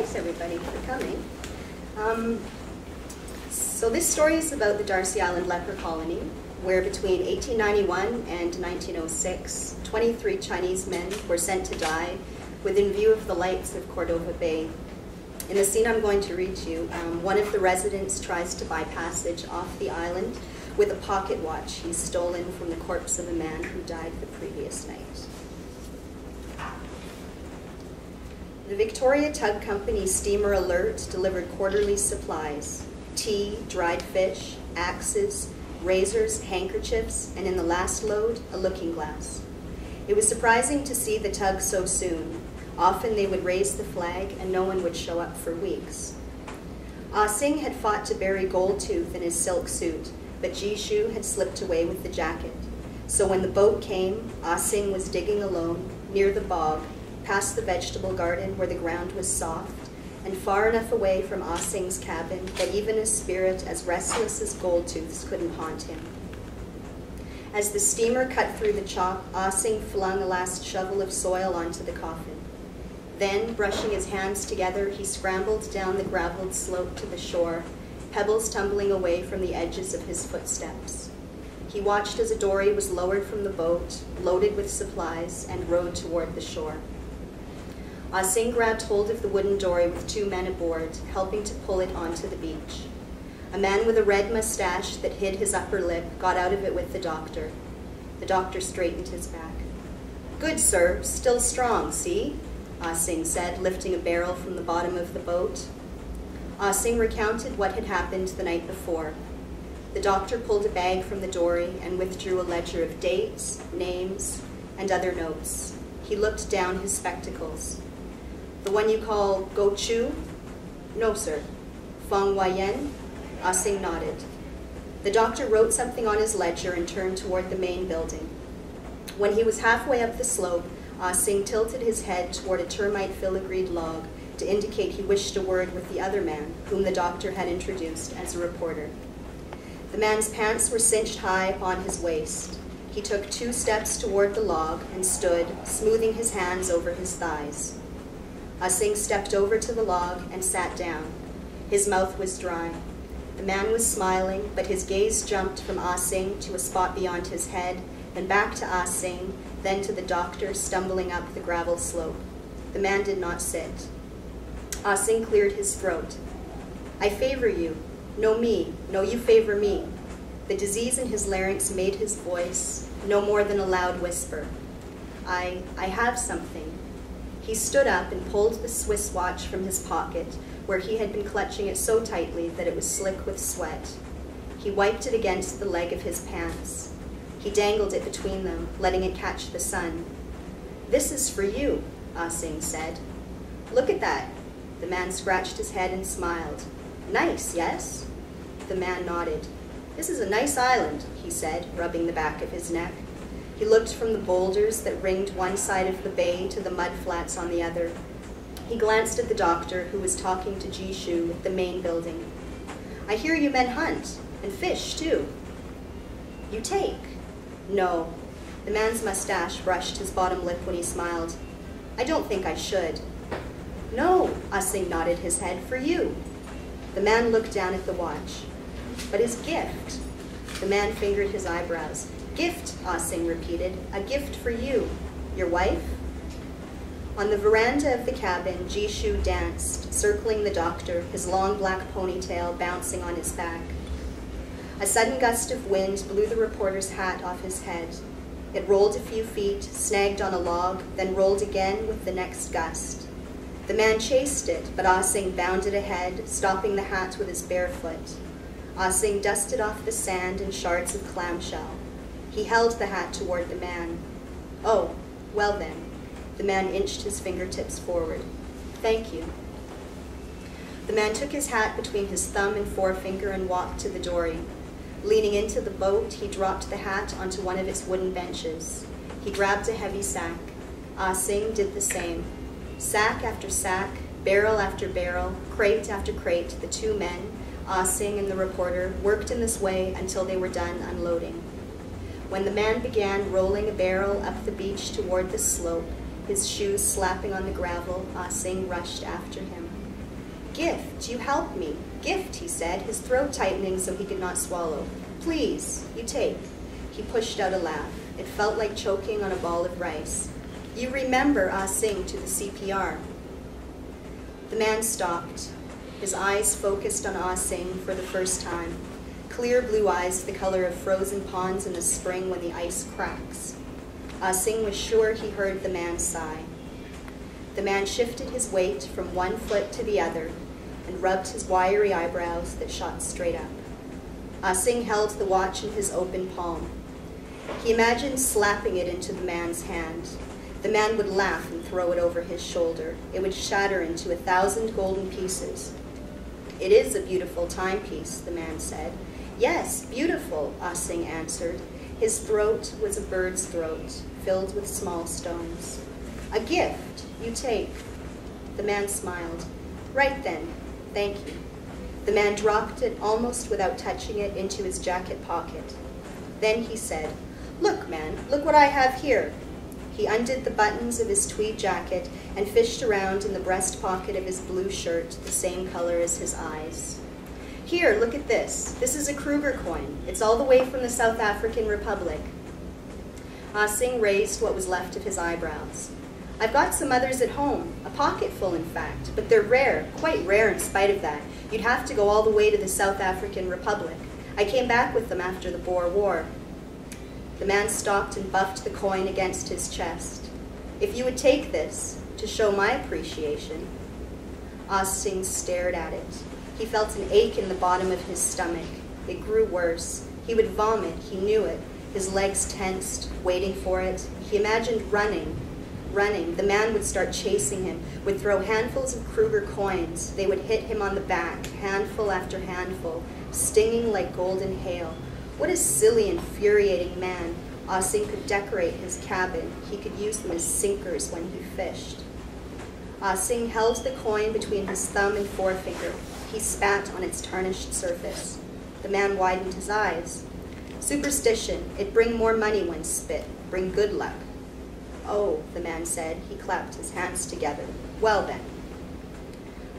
thanks everybody for coming. So this story is about the Darcy Island leper colony, where between 1891 and 1906, 23 Chinese men were sent to die within view of the lights of Cordova Bay. In the scene I'm going to read to you, one of the residents tries to buy passage off the island with a pocket watch he's stolen from the corpse of a man who died the previous night. The Victoria Tug Company steamer Alert delivered quarterly supplies: tea, dried fish, axes, razors, handkerchiefs, and in the last load, a looking glass. It was surprising to see the tug so soon. Often they would raise the flag and no one would show up for weeks. Ah Sing had fought to bury Goldtooth in his silk suit, but Jishu had slipped away with the jacket. So when the boat came, Ah Sing was digging alone, near the bog, past the vegetable garden where the ground was soft, and far enough away from Ah Sing's cabin that even a spirit as restless as Goldtooth's couldn't haunt him. As the steamer cut through the chalk, Ah Sing flung a last shovel of soil onto the coffin. Then, brushing his hands together, he scrambled down the graveled slope to the shore, pebbles tumbling away from the edges of his footsteps. He watched as a dory was lowered from the boat, loaded with supplies, and rowed toward the shore. Ah Sing grabbed hold of the wooden dory with two men aboard, helping to pull it onto the beach. A man with a red mustache that hid his upper lip got out of it with the doctor. The doctor straightened his back. "Good, sir, still strong, see?" Ah Sing said, lifting a barrel from the bottom of the boat. Ah Sing recounted what had happened the night before. The doctor pulled a bag from the dory and withdrew a ledger of dates, names, and other notes. He looked down his spectacles. "The one you call Go Chu?" "No, sir." "Feng Wayen?" Ah Sing nodded. The doctor wrote something on his ledger and turned toward the main building. When he was halfway up the slope, Ah Sing tilted his head toward a termite filigreed log to indicate he wished a word with the other man, whom the doctor had introduced as a reporter. The man's pants were cinched high upon his waist. He took 2 steps toward the log and stood, smoothing his hands over his thighs. Ah Sing stepped over to the log and sat down. His mouth was dry. The man was smiling, but his gaze jumped from Ah Sing to a spot beyond his head, then back to Ah Sing, then to the doctor stumbling up the gravel slope. The man did not sit. Ah Sing cleared his throat. "I favor you. No me. No, you favor me." The disease in his larynx made his voice no more than a loud whisper. I have something." He stood up and pulled the Swiss watch from his pocket, where he had been clutching it so tightly that it was slick with sweat. He wiped it against the leg of his pants. He dangled it between them, letting it catch the sun. "This is for you," Ah Sing said. "Look at that." The man scratched his head and smiled. "Nice, yes?" The man nodded. "This is a nice island," he said, rubbing the back of his neck. He looked from the boulders that ringed one side of the bay to the mud flats on the other. He glanced at the doctor, who was talking to Jishu at the main building. "I hear you men hunt, and fish, too." "You take?" "No." The man's mustache brushed his bottom lip when he smiled. "I don't think I should." "No," Ah Sing nodded his head, "for you." The man looked down at the watch. "But his gift." The man fingered his eyebrows. "Gift," Ah Sing repeated. "A gift for you. Your wife?" On the veranda of the cabin, Jishu danced, circling the doctor, his long black ponytail bouncing on his back. A sudden gust of wind blew the reporter's hat off his head. It rolled a few feet, snagged on a log, then rolled again with the next gust. The man chased it, but Ah Sing bounded ahead, stopping the hat with his bare foot. Ah Sing dusted off the sand and shards of clamshell. He held the hat toward the man. "Oh, well then." The man inched his fingertips forward. "Thank you." The man took his hat between his thumb and forefinger and walked to the dory. Leaning into the boat, he dropped the hat onto one of its wooden benches. He grabbed a heavy sack. Ah Sing did the same. Sack after sack, barrel after barrel, crate after crate, the 2 men, Ah Sing and the reporter, worked in this way until they were done unloading. When the man began rolling a barrel up the beach toward the slope, his shoes slapping on the gravel, Ah Sing rushed after him. Gift, you help me. Gift, he said, his throat tightening so he could not swallow. Please, you take. He pushed out a laugh. It felt like choking on a ball of rice. You remember Ah Sing to the CPR. The man stopped. His eyes focused on Ah Sing for the first time. Clear blue eyes the color of frozen ponds in the spring when the ice cracks. Ah Sing was sure he heard the man sigh. The man shifted his weight from one foot to the other and rubbed his wiry eyebrows that shot straight up. Ah Sing held the watch in his open palm. He imagined slapping it into the man's hand. The man would laugh and throw it over his shoulder. It would shatter into 1,000 golden pieces. It is a beautiful timepiece, the man said. Yes, beautiful, Ah Sing answered. His throat was a bird's throat, filled with small stones. A gift, you take. The man smiled. Right then, thank you. The man dropped it almost without touching it into his jacket pocket. Then he said, Look, man, look what I have here. He undid the buttons of his tweed jacket and fished around in the breast pocket of his blue shirt, the same color as his eyes. Here, look at this. This is a Kruger coin. It's all the way from the South African Republic. Ah Sing raised what was left of his eyebrows. I've got some others at home, a pocket full in fact, but they're rare, quite rare in spite of that. You'd have to go all the way to the South African Republic. I came back with them after the Boer War. The man stopped and buffed the coin against his chest. If you would take this to show my appreciation. Ah Sing stared at it. He felt an ache in the bottom of his stomach. It grew worse. He would vomit, he knew it. His legs tensed, waiting for it. He imagined running. The man would start chasing him, would throw handfuls of Kruger coins. They would hit him on the back, handful after handful, stinging like golden hail. What a silly, infuriating man. Ah Sing could decorate his cabin. He could use them as sinkers when he fished. Ah Sing held the coin between his thumb and forefinger. He spat on its tarnished surface. The man widened his eyes. Superstition, it bring more money when spit, bring good luck. Oh, the man said. He clapped his hands together. Well then.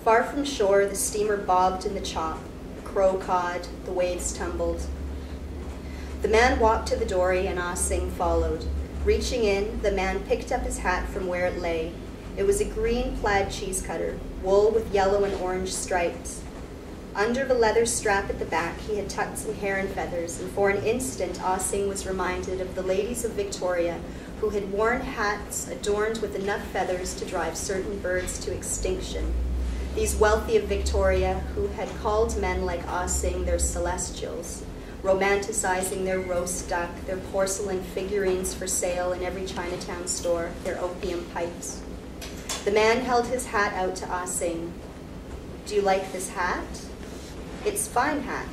Far from shore, the steamer bobbed in the chop. The crow cawed, the waves tumbled. The man walked to the dory and Ah Sing followed. Reaching in, the man picked up his hat from where it lay. It was a green plaid cheese cutter, wool with yellow and orange stripes. Under the leather strap at the back, he had tucked some hair and feathers, and for an instant Ah Sing was reminded of the ladies of Victoria who had worn hats adorned with enough feathers to drive certain birds to extinction. These wealthy of Victoria who had called men like Ah Sing their celestials, romanticizing their roast duck, their porcelain figurines for sale in every Chinatown store, their opium pipes. The man held his hat out to Ah Sing. Do you like this hat? It's fine hat.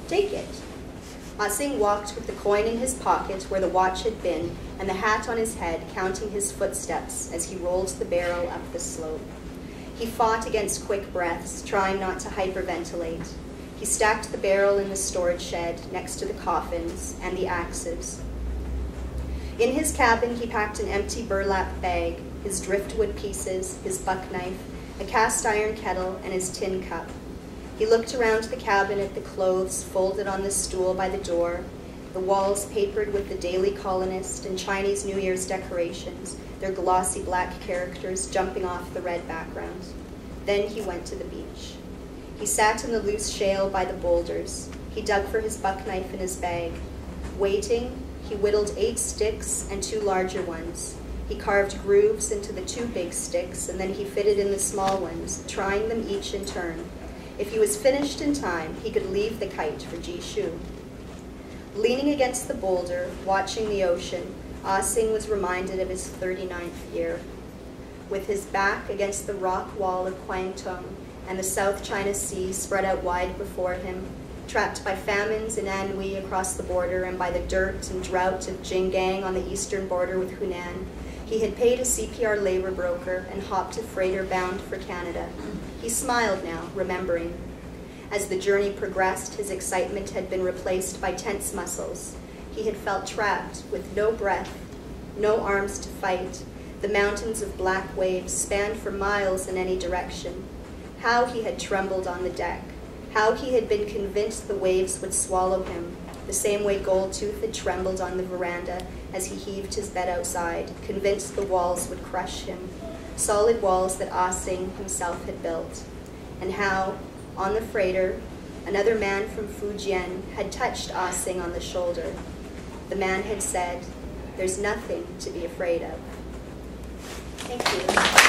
Take it. Ah Sing walked with the coin in his pocket where the watch had been and the hat on his head, counting his footsteps as he rolled the barrel up the slope. He fought against quick breaths, trying not to hyperventilate. He stacked the barrel in the storage shed next to the coffins and the axes. In his cabin, he packed an empty burlap bag, his driftwood pieces, his buck knife, a cast iron kettle, and his tin cup. He looked around the cabin at the clothes folded on the stool by the door, the walls papered with the Daily Colonist and Chinese New Year's decorations, their glossy black characters jumping off the red background. Then he went to the beach. He sat in the loose shale by the boulders. He dug for his buck knife in his bag. Waiting, he whittled 8 sticks and 2 larger ones. He carved grooves into the 2 big sticks, and then he fitted in the small ones, trying them each in turn. If he was finished in time, he could leave the kite for Jishu. Leaning against the boulder, watching the ocean, Ah Sing was reminded of his 39th year. With his back against the rock wall of Kwangtung and the South China Sea spread out wide before him, trapped by famines in Anhui across the border and by the dirt and drought of Jinggang on the eastern border with Hunan, he had paid a CPR labor broker and hopped a freighter bound for Canada. He smiled now, remembering. As the journey progressed, his excitement had been replaced by tense muscles. He had felt trapped, with no breath, no arms to fight. The mountains of black waves spanned for miles in any direction. How he had trembled on the deck. How he had been convinced the waves would swallow him, the same way Goldtooth had trembled on the veranda as he heaved his bed outside, convinced the walls would crush him, solid walls that Ah Sing himself had built. And how, on the freighter, another man from Fujian had touched Ah Sing on the shoulder. The man had said, "There's nothing to be afraid of." Thank you.